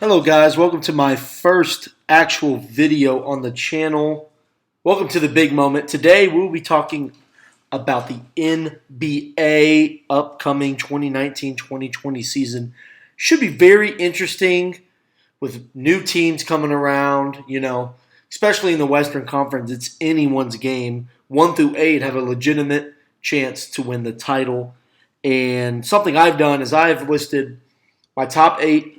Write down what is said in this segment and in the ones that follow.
Hello guys, welcome to my first actual video on the channel. Welcome to the big moment. Today we'll be talking about the NBA upcoming 2019-2020 season. Should be very interesting with new teams coming around, especially in the Western Conference. It's anyone's game. 1 through 8 have a legitimate chance to win the title. And something I've done is I've listed my top 8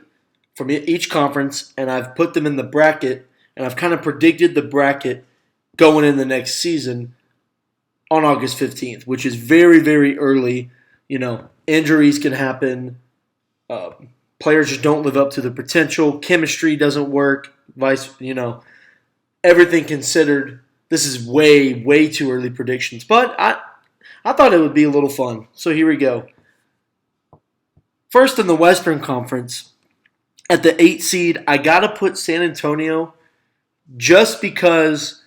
from each conference, and I've put them in the bracket, and I've kind of predicted the bracket going in the next season on August 15th, which is very, very early. Injuries can happen. Players just don't live up to their potential. Chemistry doesn't work. Everything considered, this is way, way too early predictions. But I thought it would be a little fun. So here we go. First in the Western Conference, at the 8 seed, I got to put San Antonio just because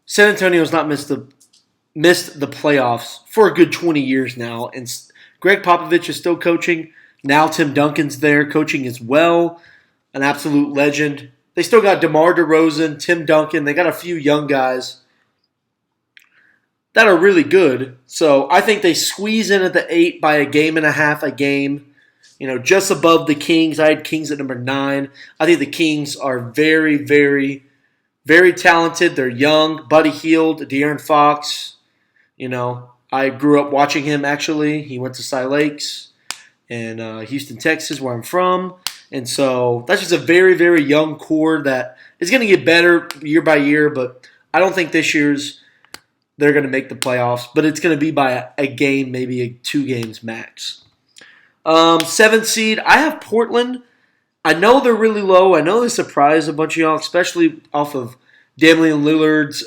San Antonio's not missed the playoffs for a good 20 years now. And Greg Popovich is still coaching. Now Tim Duncan's there coaching as well. An absolute legend. They still got DeMar DeRozan, Tim Duncan. They got a few young guys that are really good. So I think they squeeze in at the 8 by a game and a half a game. Just above the Kings. I had Kings at number 9. I think the Kings are very, very, very talented. They're young. Buddy Hield, De'Aaron Fox. I grew up watching him, actually. He went to Cy Lakes in Houston, Texas, where I'm from. And so that's just a very, very young core that is going to get better year by year. But I don't think this year's they're going to make the playoffs. But it's going to be by a game, maybe 2 games max. 7th seed, I have Portland. I know they're really low. I know they surprised a bunch of y'all, especially off of Damian Lillard's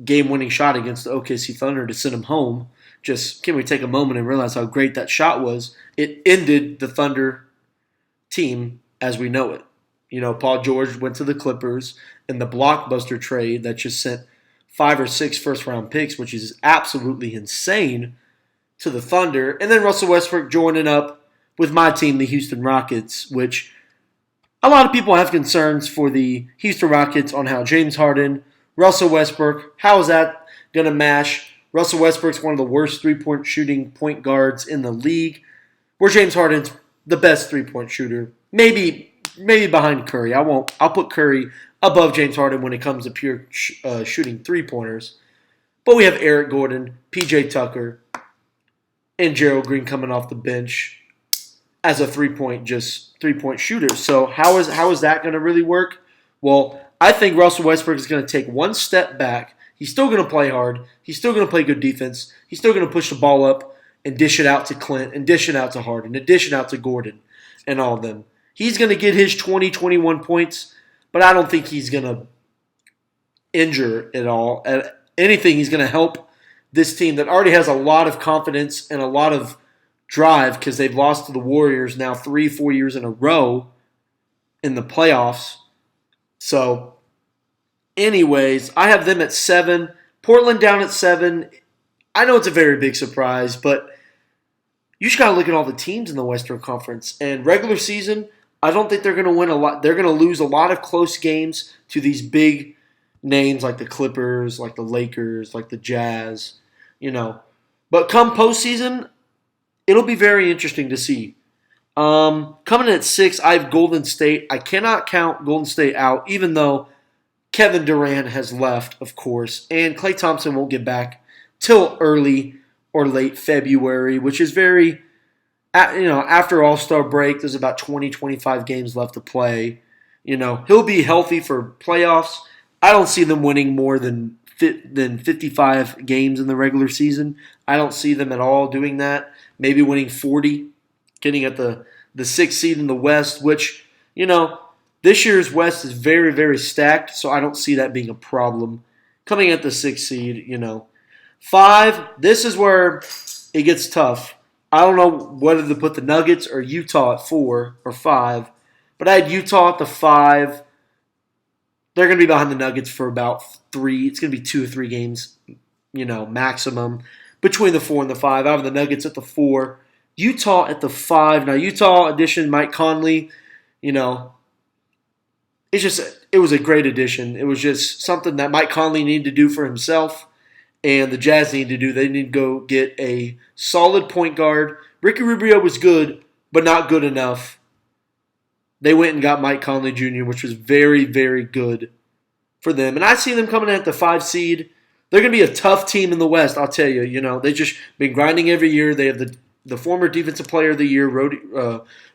game-winning shot against the OKC Thunder to send them home. Just can we take a moment and realize how great that shot was? It ended the Thunder team as we know it. Paul George went to the Clippers in the blockbuster trade that just sent 5 or 6 first-round picks, which is absolutely insane, to the Thunder, and then Russell Westbrook joining up with my team, the Houston Rockets, which a lot of people have concerns for the Houston Rockets on how James Harden, Russell Westbrook, how is that going to mash? Russell Westbrook's one of the worst three-point shooting point guards in the league, where James Harden's the best three-point shooter, maybe behind Curry. I'll put Curry above James Harden when it comes to pure shooting three-pointers. But we have Eric Gordon, PJ Tucker, and Gerald Green coming off the bench as a three-point shooter. So how is that going to really work? Well, I think Russell Westbrook is going to take one step back. He's still going to play hard. He's still going to play good defense. He's still going to push the ball up and dish it out to Clint and dish it out to Harden and dish it out to Gordon and all of them. He's going to get his 20, 21 points, but I don't think he's going to injure at all. At anything, he's going to help this team that already has a lot of confidence and a lot of drive because they've lost to the Warriors now 3-4 years in a row in the playoffs. So, anyways, I have them at 7. Portland down at 7. I know it's a very big surprise, but you just got to look at all the teams in the Western Conference. And regular season, I don't think they're going to win a lot. They're going to lose a lot of close games to these big names like the Clippers, like the Lakers, like the Jazz. But come postseason, it'll be very interesting to see. Coming in at 6, I have Golden State. I cannot count Golden State out, even though Kevin Durant has left, of course, and Klay Thompson won't get back till early or late February, which is very, after All-Star break, there's about 20, 25 games left to play. He'll be healthy for playoffs. I don't see them winning more than 55 games in the regular season. I don't see them at all doing that. Maybe winning 40, getting at the 6th seed in the West, which, this year's West is very, very stacked, so I don't see that being a problem. Coming at the 6th seed, 5, this is where it gets tough. I don't know whether to put the Nuggets or Utah at 4 or 5, but I had Utah at the 5. They're going to be behind the Nuggets for about 3. It's going to be 2 or 3 games, maximum between the 4 and the 5. I have the Nuggets at the 4. Utah at the 5. Now, Utah addition Mike Conley, it was a great addition. It was just something that Mike Conley needed to do for himself, and the Jazz need to do. They need to go get a solid point guard. Ricky Rubio was good, but not good enough. They went and got Mike Conley Jr., which was very, very good for them. And I see them coming in at the 5 seed. They're going to be a tough team in the West, I'll tell you. You know, they've just been grinding every year. They have the former Defensive Player of the Year,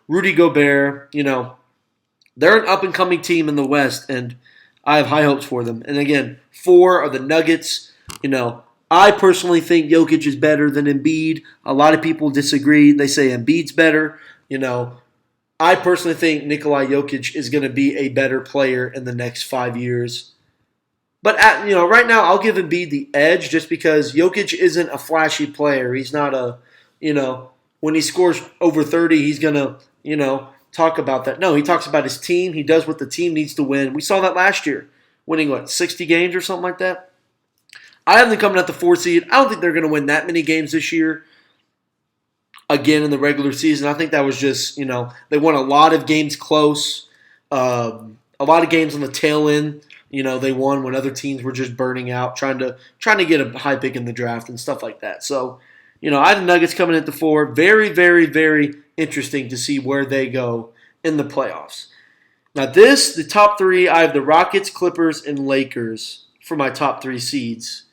Rudy Gobert. You know, they're an up-and-coming team in the West, and I have high hopes for them. And again, 4 are the Nuggets. You know, I personally think Jokic is better than Embiid. A lot of people disagree. They say Embiid's better. You know, I personally think Nikola Jokic is going to be a better player in the next 5 years. But right now, I'll give Embiid the edge just because Jokic isn't a flashy player. He's not when he scores over 30, he's going to, talk about that. No, he talks about his team. He does what the team needs to win. We saw that last year, winning, 60 games or something like that? I have them coming at the 4 seed. I don't think they're going to win that many games this year. Again, in the regular season, I think that was just, they won a lot of games close, a lot of games on the tail end. They won when other teams were just burning out, trying to get a high pick in the draft and stuff like that. So, I have the Nuggets coming at the 4. Very, very, very interesting to see where they go in the playoffs. Now, the top 3, I have the Rockets, Clippers, and Lakers for my top 3 seeds.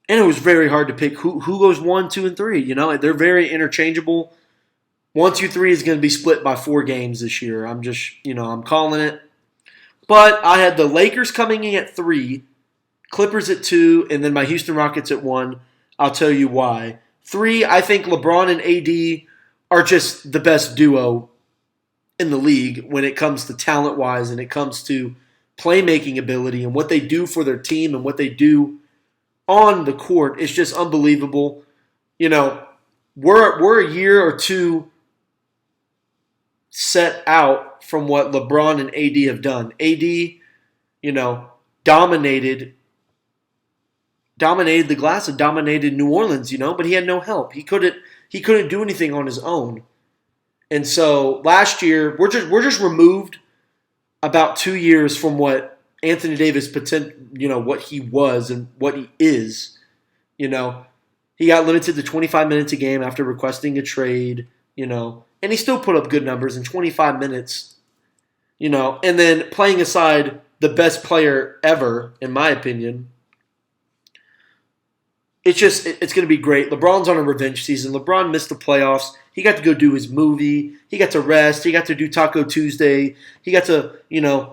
And it was very hard to pick who goes 1, 2, and 3. They're very interchangeable. 1, 2, 3 is going to be split by 4 games this year. I'm just, I'm calling it. But I had the Lakers coming in at 3, Clippers at 2, and then my Houston Rockets at 1. I'll tell you why. 3, I think LeBron and AD are just the best duo in the league when it comes to talent-wise and it comes to playmaking ability and what they do for their team and what they do on the court. It's just unbelievable. We're a year or 2 set out from what LeBron and AD have done. AD, dominated the glass and dominated New Orleans, but he had no help. He couldn't do anything on his own. And so last year, we're just removed about 2 years from what Anthony Davis what he was and what he is. He got limited to 25 minutes a game after requesting a trade, and he still put up good numbers in 25 minutes. And then playing aside the best player ever, in my opinion, it's going to be great. LeBron's on a revenge season. LeBron missed the playoffs. He got to go do his movie. He got to rest. He got to do Taco Tuesday. He got to,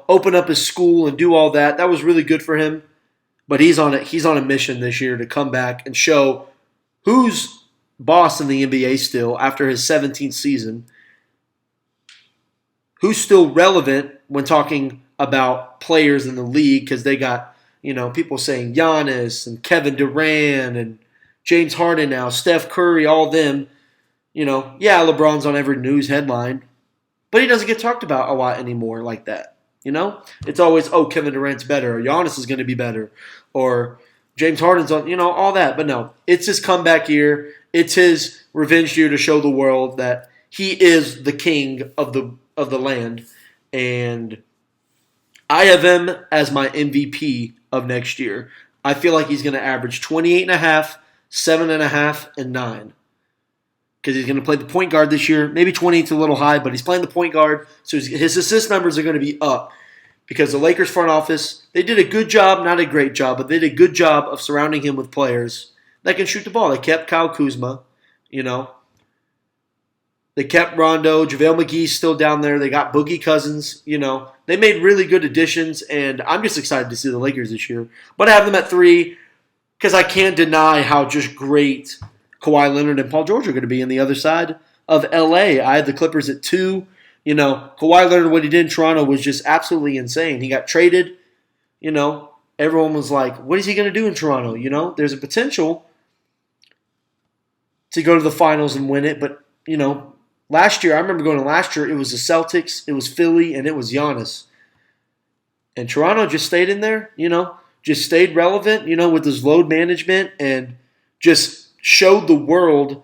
open up his school and do all that. That was really good for him. But he's on a mission this year to come back and show who's boss in the NBA still after his 17th season. Who's still relevant when talking about players in the league because they got, people saying Giannis and Kevin Durant and James Harden now, Steph Curry, all them. LeBron's on every news headline, but he doesn't get talked about a lot anymore like that. It's always, Kevin Durant's better, or Giannis is going to be better, or James Harden's on, all that. But no, it's his comeback year. It's his revenge year to show the world that he is the king of the land, and I have him as my MVP of next year. I feel like he's going to average 28.5, 7.5, and 9. Because he's going to play the point guard this year. Maybe 28's a little high, but he's playing the point guard, so his assist numbers are going to be up. Because the Lakers front office, they did a good job, not a great job, but they did a good job of surrounding him with players that can shoot the ball. They kept Kyle Kuzma, They kept Rondo. JaVale McGee's still down there. They got Boogie Cousins. They made really good additions, and I'm just excited to see the Lakers this year. But I have them at 3 because I can't deny how just great Kawhi Leonard and Paul George are going to be on the other side of L.A. I had the Clippers at 2. Kawhi Leonard, what he did in Toronto was just absolutely insane. He got traded. Everyone was like, what is he going to do in Toronto? There's a potential to go to the finals and win it, but, last year, I remember going to last year, it was the Celtics, it was Philly, and it was Giannis. And Toronto just stayed in there, just stayed relevant, with his load management and just showed the world.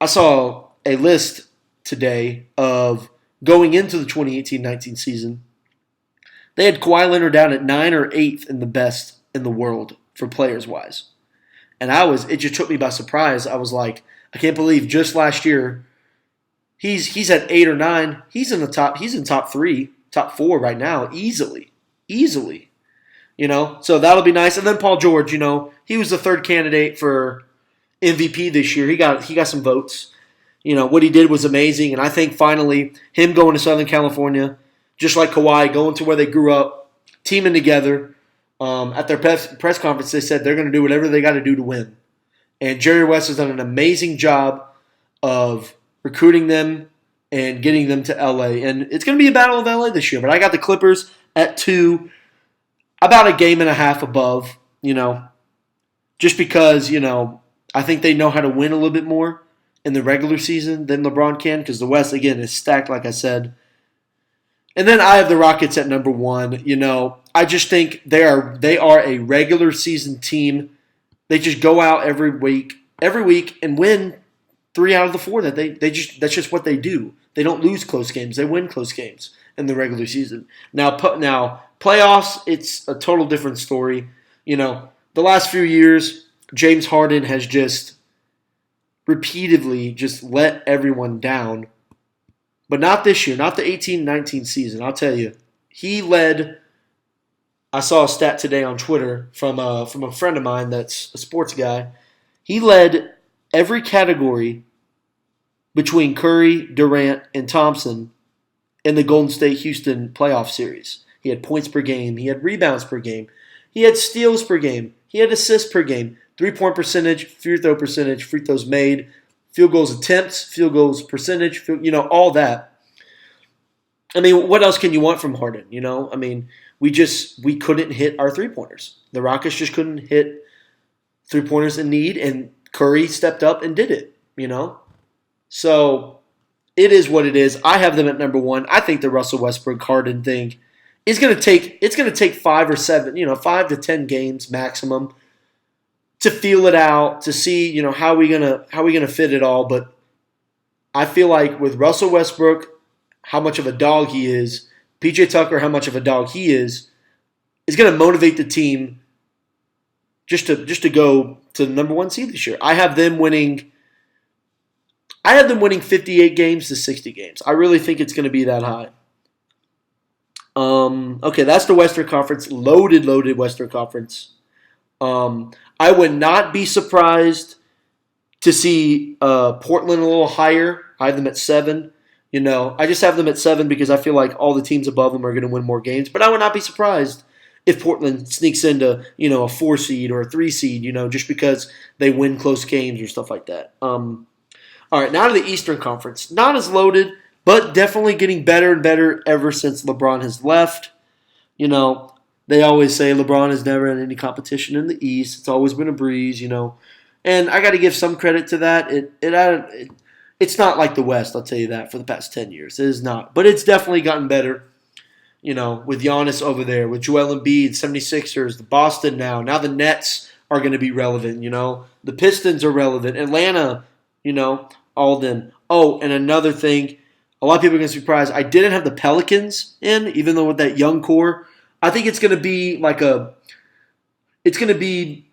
I saw a list today of going into the 2018-19 season, they had Kawhi Leonard down at 9 or 8th in the best in the world for players-wise. And it just took me by surprise. I was like, I can't believe just last year, he's at 8 or 9. He's in top 3, top 4 right now, easily. So that'll be nice. And then Paul George, he was the third candidate for MVP this year. He got some votes. What he did was amazing, and I think finally him going to Southern California, just like Kawhi, going to where they grew up, teaming together. At their press conference, they said they're going to do whatever they got to do to win. And Jerry West has done an amazing job of recruiting them and getting them to LA. And it's going to be a battle of LA this year, but I got the Clippers at 2, about a game and a half above, just because, I think they know how to win a little bit more in the regular season than LeBron can, because the West, again, is stacked, like I said. And then I have the Rockets at number 1. I just think they are a regular season team. They just go out every week and win 3 out of the 4 that's just what they do. They don't lose close games. They win close games in the regular season. Now playoffs, it's a total different story. The last few years, James Harden has just repeatedly just let everyone down. But not this year, not the 18-19 season. I'll tell you, he led. I saw a stat today on Twitter from a friend of mine that's a sports guy. He led every category between Curry, Durant, and Thompson in the Golden State-Houston playoff series. He had points per game. He had rebounds per game. He had steals per game. He had assists per game. 3-point percentage, free throw percentage, free throws made, field goals attempts, field goals percentage, all that. I mean, what else can you want from Harden? We couldn't hit our three-pointers. The Rockets just couldn't hit three-pointers in need, and Curry stepped up and did it, So it is what it is. I have them at number 1. I think the Russell Westbrook Harden thing is going to take 5 or 7, 5 to 10 games maximum to feel it out, to see, how we gonna fit it all. But I feel like with Russell Westbrook, how much of a dog he is, PJ Tucker, how much of a dog he is going to motivate the team just to go to the number 1 seed this year. I have them winning 58 games to 60 games. I really think it's going to be that high. Okay, that's the Western Conference, loaded Western Conference. I would not be surprised to see Portland a little higher. I have them at 7. I just have them at 7 because I feel like all the teams above them are going to win more games. But I would not be surprised if Portland sneaks into, a 4 seed or a 3 seed, just because they win close games or stuff like that. All right, now to the Eastern Conference. Not as loaded, but definitely getting better and better ever since LeBron has left. They always say LeBron has never had any competition in the East. It's always been a breeze, And I got to give some credit to that. It's not like the West, I'll tell you that, for the past 10 years. It is not. But it's definitely gotten better, with Giannis over there, with Joel Embiid, 76ers, the Boston now. Now the Nets are going to be relevant, The Pistons are relevant. Atlanta, all of them. Oh, and another thing, a lot of people are going to be surprised. I didn't have the Pelicans in, even though with that young core. I think it's going to be it's going to be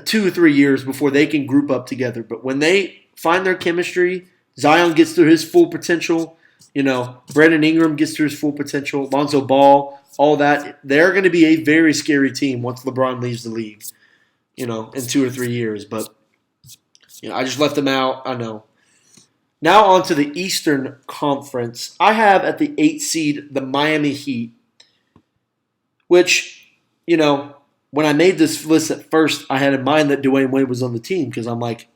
2 or 3 years before they can group up together. But when they find their chemistry, Zion gets to his full potential, Brandon Ingram gets to his full potential, Lonzo Ball, all that, they're going to be a very scary team once LeBron leaves the league, in 2 or 3 years. But, I just left them out. I know. Now on to the Eastern Conference. I have at the 8th seed the Miami Heat, which, when I made this list at first, I had in mind that Dwayne Wade was on the team because I'm like,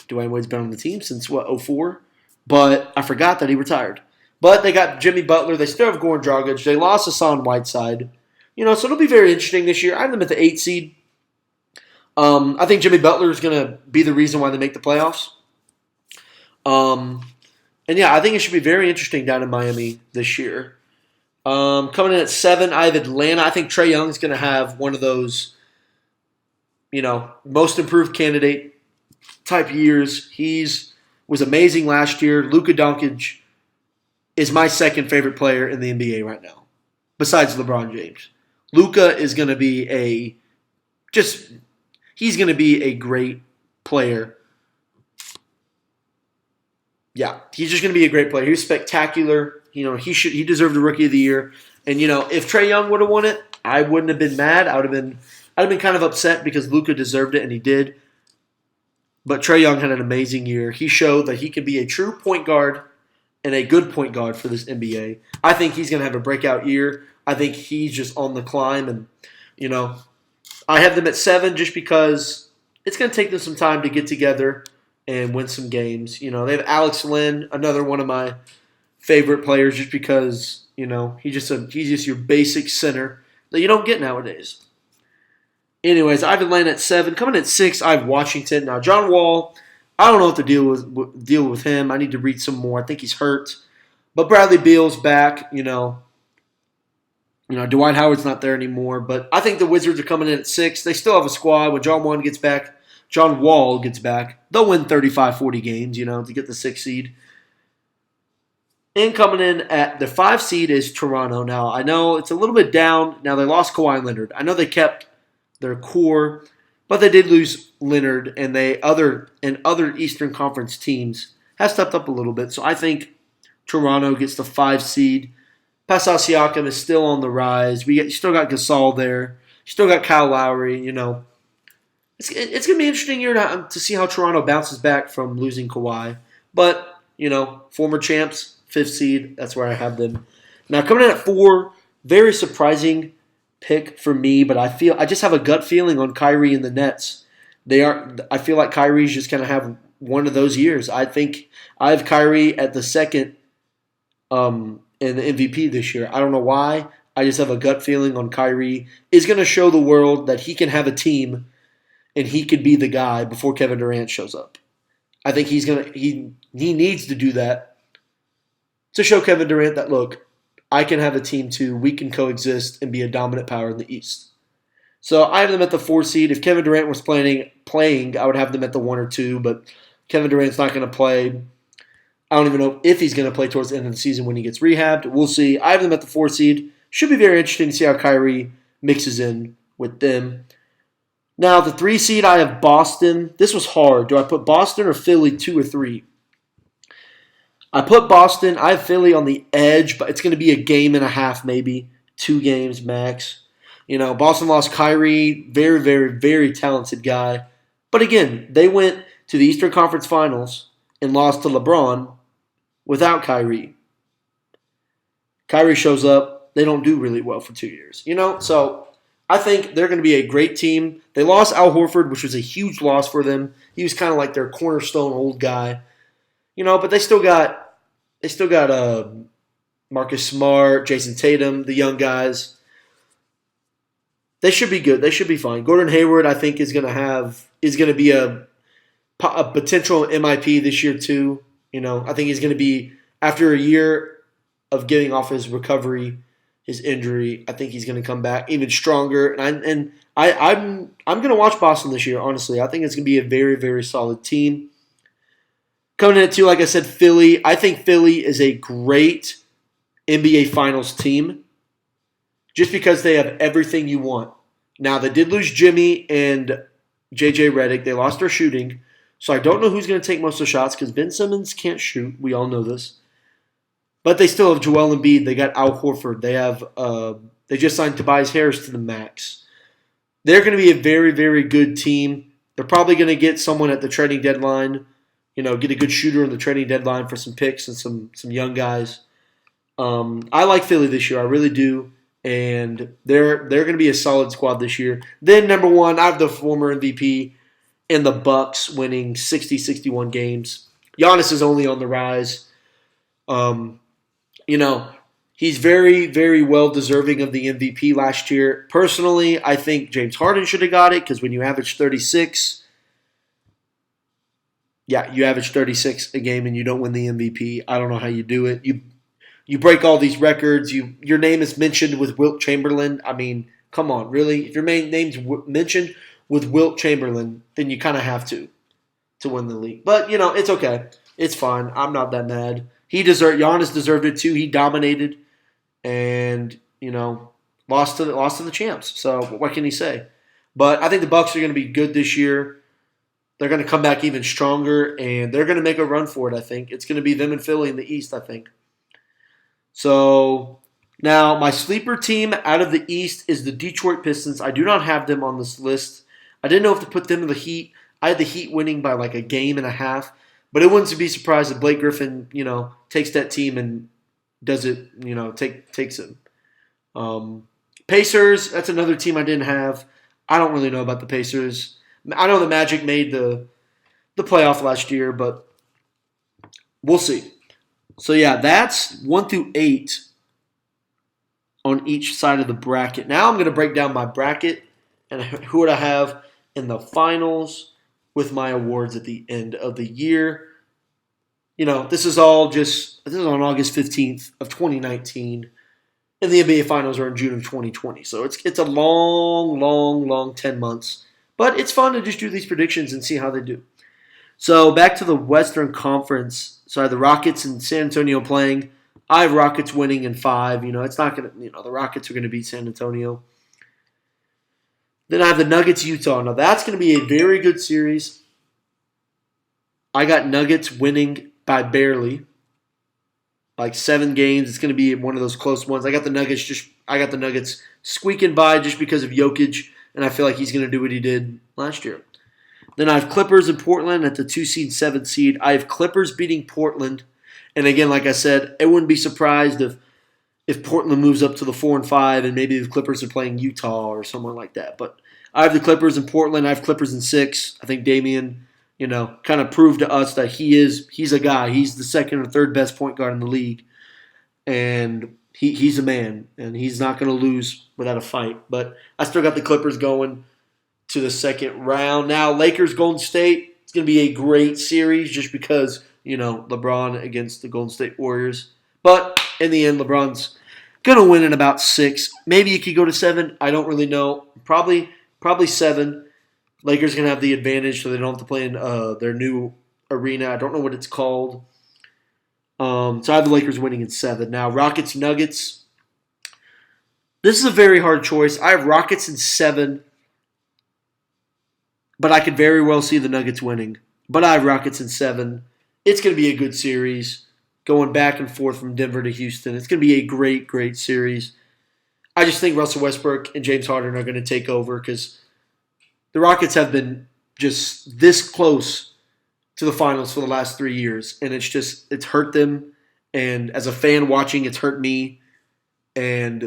Dwayne Wade's been on the team since, 2004? But I forgot that he retired. But they got Jimmy Butler. They still have Goran Dragic. They lost Hassan Whiteside. So it'll be very interesting this year. I have them at the 8th seed. I think Jimmy Butler is going to be the reason why they make the playoffs. And yeah, I think it should be very interesting down in Miami this year. Coming in at 7, I have Atlanta. I think Trae Young is going to have one of those, most improved candidate type years. Was amazing last year. Luka Doncic is my second favorite player in the NBA right now, besides LeBron James. Luka is going to be he's going to be a great player. Yeah, he's just going to be a great player. He was spectacular. He deserved the Rookie of the Year. And if Trae Young would have won it, I wouldn't have been mad. I'd have been kind of upset because Luka deserved it, and he did. But Trae Young had an amazing year. He showed that he can be a true point guard and a good point guard for this NBA. I think he's going to have a breakout year. I think he's just on the climb, and I have them at 7 just because it's going to take them some time to get together and win some games. They have Alex Len, another one of my favorite players, just because he's just your basic center that you don't get nowadays. Anyways, I have Atlanta at 7. Coming at 6, I have Washington. Now, John Wall, I don't know what to deal with him. I need to read some more. I think he's hurt. But Bradley Beal's back. Dwight Howard's not there anymore. But I think the Wizards are coming in at 6. They still have a squad. When John Wall gets back, they'll win 35, 40 games, to get the 6th seed. And coming in at the 5 seed is Toronto. Now, I know it's a little bit down. Now, they lost Kawhi Leonard. I know they kept their core, but they did lose Leonard, and other Eastern Conference teams have stepped up a little bit. So I think Toronto gets the 5 seed. Pascal Siakam is still on the rise. You still got Gasol there. You still got Kyle Lowry. It's going to be an interesting year to see how Toronto bounces back from losing Kawhi. But, former champs, 5th seed, that's where I have them. Now, coming in at 4, very surprising pick for me, but I just have a gut feeling on Kyrie and the Nets. I feel like Kyrie's just going to have one of those years. I think I have Kyrie at the second in the MVP this year. I don't know why. I just have a gut feeling on Kyrie is going to show the world that he can have a team and he could be the guy before Kevin Durant shows up. I think he needs to do that to show Kevin Durant that, look, I can have a team too. We can coexist and be a dominant power in the East. So I have them at the 4 seed. If Kevin Durant was playing, I would have them at the 1 or 2, but Kevin Durant's not going to play. I don't even know if he's going to play towards the end of the season when he gets rehabbed. We'll see. I have them at the 4 seed. Should be very interesting to see how Kyrie mixes in with them. Now, the 3 seed, I have Boston. This was hard. Do I put Boston or Philly 2 or 3? I put Boston. I have Philly on the edge, but it's going to be a game and a half, maybe 2 games max. Boston lost Kyrie, very, very, very talented guy. But again, they went to the Eastern Conference Finals and lost to LeBron without Kyrie. Kyrie shows up. They don't do really well for 2 years. So I think they're going to be a great team. They lost Al Horford, which was a huge loss for them. He was kind of like their cornerstone old guy. But they still got Marcus Smart, Jason Tatum, the young guys. They should be good. They should be fine. Gordon Hayward, I think, is going to be a potential MIP this year too. I think he's going to be, after a year of getting off his recovery, his injury, I think he's going to come back even stronger. And I'm going to watch Boston this year. Honestly, I think it's going to be a very, very solid team. Coming in at 2, like I said, Philly. I think Philly is a great NBA Finals team just because they have everything you want. Now, they did lose Jimmy and J.J. Redick. They lost their shooting. So I don't know who's going to take most of the shots because Ben Simmons can't shoot. We all know this. But they still have Joel Embiid. They got Al Horford. They just signed Tobias Harris to the max. They're going to be a very, very good team. They're probably going to get someone at the trading deadline. Get a good shooter on the trading deadline for some picks and some young guys. I like Philly this year. I really do. And they're going to be a solid squad this year. Then, number 1, I have the former MVP and the Bucks winning 60, 61 games. Giannis is only on the rise. He's very, very well deserving of the MVP last year. Personally, I think James Harden should have got it because when you average 36 – you average 36 a game and you don't win the MVP. I don't know how you do it. You break all these records. Your name is mentioned with Wilt Chamberlain. I mean, come on, really? If your name's mentioned with Wilt Chamberlain, then you kind of have to win the league. But, it's okay. It's fine. I'm not that mad. Giannis deserved it too. He dominated, and lost to the champs. So what can he say? But I think the Bucks are going to be good this year. They're going to come back even stronger, and they're going to make a run for it. I think it's going to be them and Philly in the East. I think. So now my sleeper team out of the East is the Detroit Pistons. I do not have them on this list. I didn't know if to put them in the Heat. I had the Heat winning by like a game and a half, but it wouldn't be surprised if Blake Griffin, takes that team and does it, takes it. Pacers, that's another team I didn't have. I don't really know about the Pacers. I know the Magic made the playoff last year, but we'll see. So yeah, that's 1 through 8 on each side of the bracket. Now I'm going to break down my bracket and who would I have in the finals with my awards at the end of the year. This is on August 15th of 2019. And the NBA Finals are in June of 2020. So it's a long 10 months. But it's fun to just do these predictions and see how they do. So back to the Western Conference. So I have the Rockets and San Antonio playing. I have Rockets winning in 5. It's not going to, the Rockets are going to beat San Antonio. Then I have the Nuggets, Utah. Now that's going to be a very good series. I got Nuggets winning by barely. Like 7 games. It's going to be one of those close ones. I got the Nuggets squeaking by just because of Jokic, and I feel like he's going to do what he did last year. Then I have Clippers in Portland at the 2 seed, 7 seed. I have Clippers beating Portland. And again, like I said, I wouldn't be surprised if Portland moves up to the 4 and 5, and maybe the Clippers are playing Utah or someone like that. But I have the Clippers in Portland. I have Clippers in 6. I think Damian, kind of proved to us that he's a guy. He's the second or third best point guard in the league. And he's a man, and he's not going to lose without a fight. But I still got the Clippers going to the second round. Now, Lakers, Golden State, it's going to be a great series just because, LeBron against the Golden State Warriors. But in the end, LeBron's going to win in about 6. Maybe it could go to 7. I don't really know. Probably 7. Lakers going to have the advantage so they don't have to play in their new arena. I don't know what it's called. So I have the Lakers winning in 7. Now, Rockets, Nuggets. This is a very hard choice. I have Rockets in 7, but I could very well see the Nuggets winning. But I have Rockets in 7. It's going to be a good series, going back and forth from Denver to Houston. It's going to be a great, great series. I just think Russell Westbrook and James Harden are going to take over because the Rockets have been just this close to the finals for the last 3 years, and it's hurt them. And as a fan watching, it's hurt me, and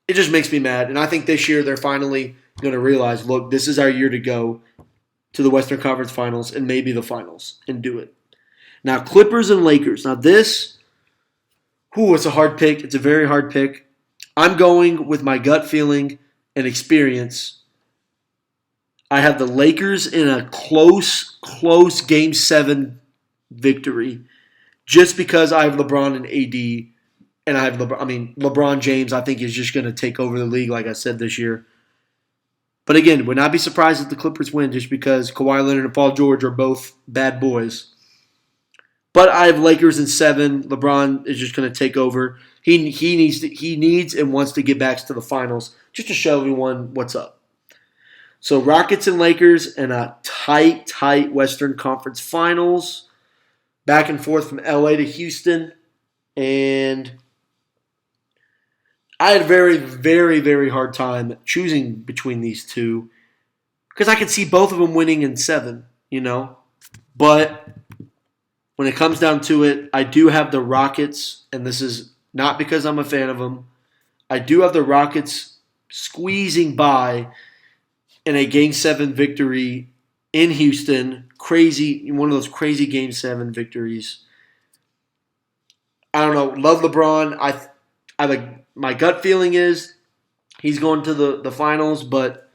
it just makes me mad. And I think this year they're finally going to realize, look, this is our year to go to the Western Conference Finals and maybe the finals and do it. Now, Clippers and Lakers. Now this, it's a hard pick. It's a very hard pick. I'm going with my gut feeling and experience. I have the Lakers in a close Game 7 victory just because I have LeBron and AD, and I have LeBron James I think is just going to take over the league like I said this year. But again, would not be surprised if the Clippers win just because Kawhi Leonard and Paul George are both bad boys. But I have Lakers in 7. LeBron is just going to take over. He needs and wants to get back to the finals just to show everyone what's up. So Rockets and Lakers in a tight Western Conference Finals. Back and forth from LA to Houston. And I had a very, very, very hard time choosing between these two. Because I could see both of them winning in 7, But when it comes down to it, I do have the Rockets, and this is not because I'm a fan of them. I do have the Rockets squeezing by in a Game 7 victory in Houston. Crazy, one of those crazy Game 7 victories. I don't know. Love LeBron. My gut feeling is he's going to the finals, but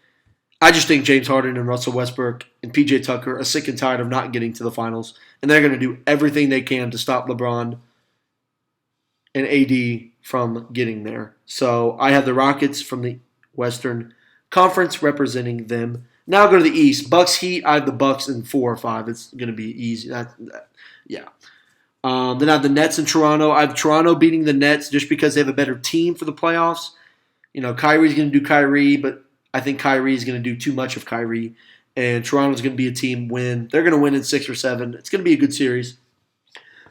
I just think James Harden and Russell Westbrook and PJ Tucker are sick and tired of not getting to the finals, and they're going to do everything they can to stop LeBron and AD from getting there. So I have the Rockets from the Western Conference representing them. Now I'll go to the East. Bucks, Heat. I have the Bucks in 4 or 5. It's going to be easy. Yeah. Then I have the Nets and Toronto. I have Toronto beating the Nets just because they have a better team for the playoffs. Kyrie's going to do Kyrie, but I think Kyrie is going to do too much of Kyrie. And Toronto's going to be a team win. They're going to win in 6 or 7. It's going to be a good series.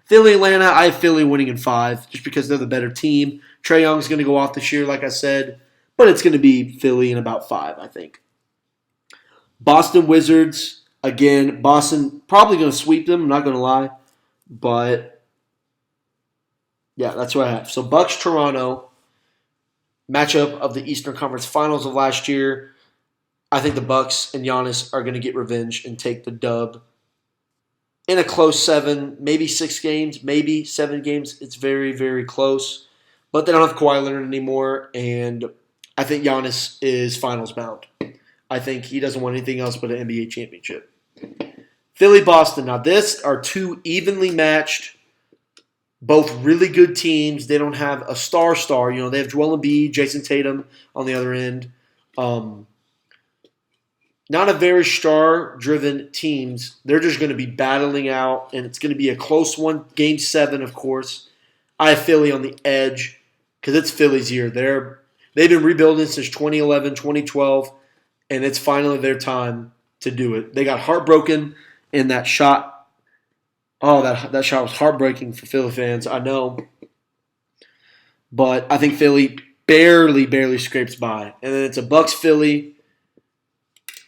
Philly, Atlanta, I have Philly winning in 5 just because they're the better team. Trae Young's going to go off this year, like I said. But it's going to be Philly in about 5, I think. Boston Wizards, again, Boston probably going to sweep them, I'm not going to lie. But, yeah, that's what I have. So Bucks, Toronto, matchup of the Eastern Conference Finals of last year. I think the Bucks and Giannis are going to get revenge and take the dub in a close 7, maybe 6 games, maybe 7 games. It's very, very close. But they don't have Kawhi Leonard anymore, and I think Giannis is finals bound. I think he doesn't want anything else but an NBA championship. Philly, Boston. Now, this are 2 evenly matched, both really good teams. They don't have a star. They have Joel Embiid, Jason Tatum on the other end. Not a very star-driven teams. They're just going to be battling out, and it's going to be a close one. Game 7, of course. I have Philly on the edge because it's Philly's year. They've been rebuilding since 2011, 2012, and it's finally their time to do it. They got heartbroken in that shot. Oh, that shot was heartbreaking for Philly fans, I know. But I think Philly barely scrapes by. And then it's a Bucks-Philly.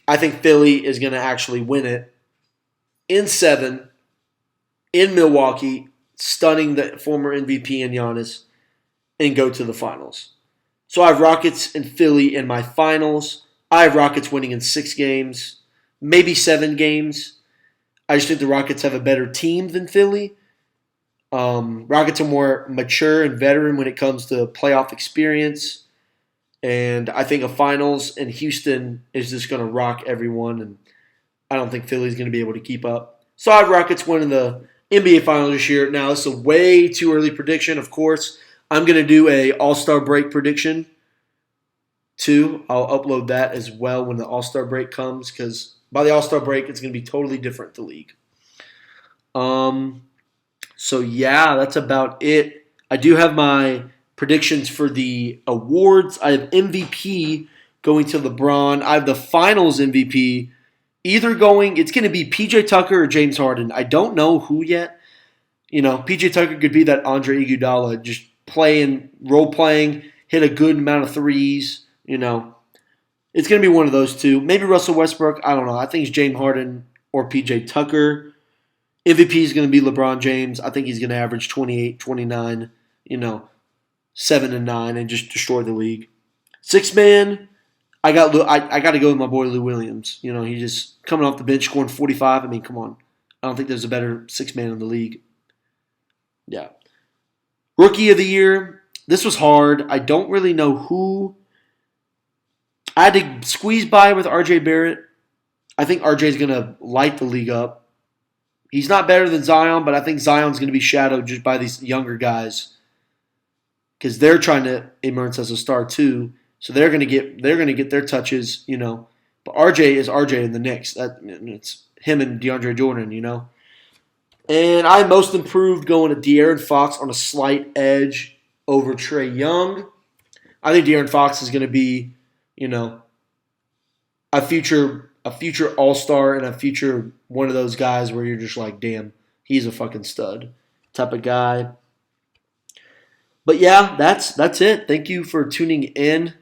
I think Philly is going to actually win it in 7 in Milwaukee, stunning the former MVP in Giannis, and go to the finals. So I have Rockets and Philly in my finals. I have Rockets winning in 6 games, maybe 7 games. I just think the Rockets have a better team than Philly. Rockets are more mature and veteran when it comes to playoff experience. And I think a finals in Houston is just going to rock everyone. And I don't think Philly's going to be able to keep up. So I have Rockets winning the NBA Finals this year. Now, this is a way too early prediction, of course. I'm going to do a All-Star break prediction, too. I'll upload that as well when the All-Star break comes, because by the All-Star break, it's going to be totally different, the league. So, yeah, that's about it. I do have my predictions for the awards. I have MVP going to LeBron. I have the Finals MVP it's going to be PJ Tucker or James Harden. I don't know who yet. PJ Tucker could be that Andre Iguodala, just role-playing, hit a good amount of threes. It's going to be one of those two. Maybe Russell Westbrook. I don't know. I think it's James Harden or PJ Tucker. MVP is going to be LeBron James. I think he's going to average 28, 29, 7 and 9, and just destroy the league. 6-man, I got to go with my boy Lou Williams. He's just coming off the bench scoring 45. I mean, come on. I don't think there's a better 6-man in the league. Yeah. Rookie of the year. This was hard. I don't really know who. I had to squeeze by with RJ Barrett. I think RJ is going to light the league up. He's not better than Zion, but I think Zion's going to be shadowed just by these younger guys because they're trying to emerge as a star too. So they're going to get their touches, But RJ is RJ in the Knicks. It's him and DeAndre Jordan, And I most improved going to De'Aaron Fox on a slight edge over Trae Young. I think De'Aaron Fox is going to be, a future all-star and a future one of those guys where you're just like, damn, he's a fucking stud type of guy. But yeah, that's it. Thank you for tuning in.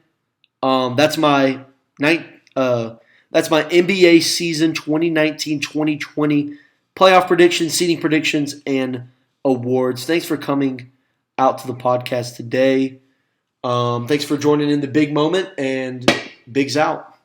That's my NBA season 2019-2020 playoff predictions, seeding predictions, and awards. Thanks for coming out to the podcast today. Thanks for joining in the big moment, and Big's out.